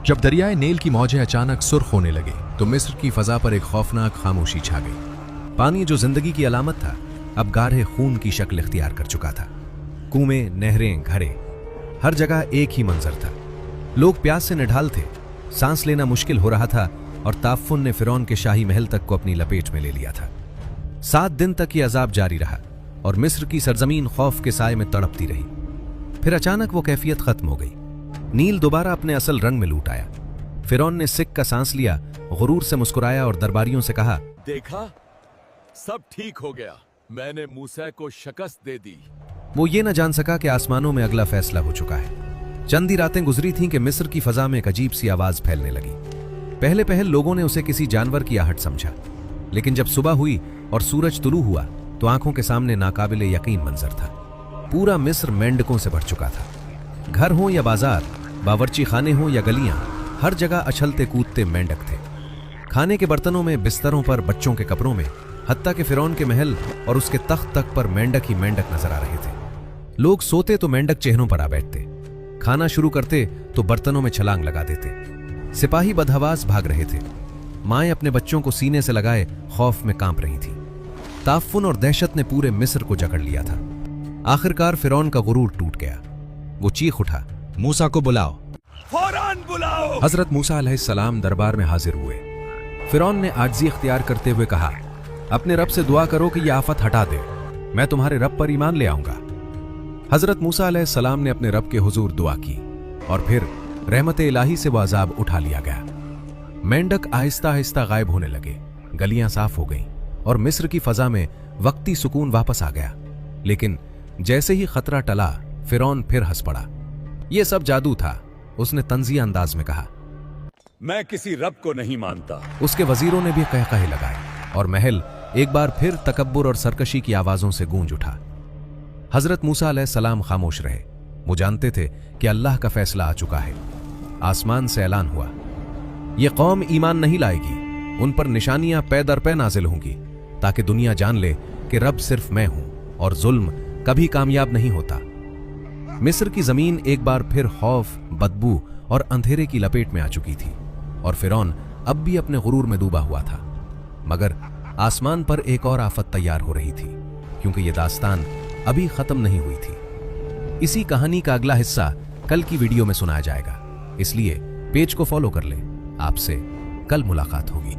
जब दरियाए नील की मौजें अचानक सुर्ख होने लगी तो मिस्र की फजा पर एक खौफनाक खामोशी छा गई। पानी जो जिंदगी की अलामत था अब गाढ़े खून की शक्ल इख्तियार कर चुका था। कुएं, नहरें, घरे, हर जगह एक ही मंजर था। लोग प्यास से निढाल थे, सांस लेना मुश्किल हो रहा था और ताफुन ने फिरौन के शाही महल तक को अपनी लपेट में ले लिया था। 7 दिन तक ये अजाब जारी रहा और मिस्र की सरजमीन खौफ के साए में तड़पती रही। फिर अचानक वो कैफियत खत्म हो गई। नील दोबारा अपने असल रंग में लूट आया। फिरौन ने सिक का सांस लिया, गुरूर से मुस्कुराया और दरबारियों से कहा, देखा, सब ठीक हो गया, मैंने मूसा को शिकस्त दे दी। वो ये न जान सका कि आसमानों में अगला फैसला हो चुका है। चंद ही रातें गुजरी थीं कि मिस्र की फजा में एक अजीब सी आवाज फैलने लगी। पहले पहल लोगों ने उसे किसी जानवर की आहट समझा, लेकिन जब सुबह हुई और सूरज तुलू हुआ तो आंखों के सामने नाकाबिले यकीन मंजर था। पूरा मिस्र मेंढकों से भर चुका था। घर हो या बाजार, बावर्ची खाने हो या गलियां, हर जगह अछलते कूदते मेंढक थे। खाने के बर्तनों में, बिस्तरों पर, बच्चों के कपड़ों में, हत्ता के फिरौन के महल और उसके तख्त तक पर मेंढक ही मेंढक नजर आ रहे थे। लोग सोते तो मेंढक चेहरों पर आ बैठते, खाना शुरू करते तो बर्तनों में छलांग लगा देते। सिपाही बदहवास भाग रहे थे। माएं अपने बच्चों को सीने से लगाए खौफ में कांप रही थी। ताफुन और दहशत ने पूरे मिस्र को जकड़ लिया था। आखिरकार फिरौन का गुरूर टूट गया। वो चीख उठा, मूसा को बुलाओ, फौरन बुलाओ। हजरत मूसा अलैहिस्सलाम दरबार में हाजिर हुए। फिरौन ने आजिज़ी इख्तियार करते हुए कहा, अपने रब से दुआ करो कि यह आफत हटा दे, मैं तुम्हारे रब पर ईमान ले आऊंगा। हजरत मूसा अलैहिस्सलाम ने अपने रब के हुजूर दुआ की और फिर रहमत इलाही से वो अजाब उठा लिया गया। मेंढक आहिस्ता आहिस्ता गायब होने लगे, गलियां साफ हो गईं और मिस्र की फजा में वक्ती सुकून वापस आ गया। लेकिन जैसे ही खतरा टला, फिरौन फिर हंस पड़ा। यह सब जादू था, उसने तंजिया अंदाज में कहा। मैं किसी रब को नहीं मानता। उसके वजीरों ने भी कहकहे लगाए और महल एक बार फिर तकब्बुर और सरकशी की आवाजों से गूंज उठा। हजरत मूसा अलैहिस्सलाम खामोश रहे। वो जानते थे कि अल्लाह का फैसला आ चुका है। आसमान से ऐलान हुआ, यह कौम ईमान नहीं लाएगी, उन पर निशानियां पै दर पै नाजिल होंगी, ताकि दुनिया जान ले कि रब सिर्फ मैं हूं और जुल्म कभी कामयाब नहीं होता। मिस्र की जमीन एक बार फिर खौफ, बदबू और अंधेरे की लपेट में आ चुकी थी और फिरौन अब भी अपने गुरूर में डूबा हुआ था। मगर आसमान पर एक और आफत तैयार हो रही थी, क्योंकि यह दास्तान अभी खत्म नहीं हुई थी। इसी कहानी का अगला हिस्सा कल की वीडियो में सुनाया जाएगा, इसलिए पेज को फॉलो कर लें। आपसे कल मुलाकात होगी।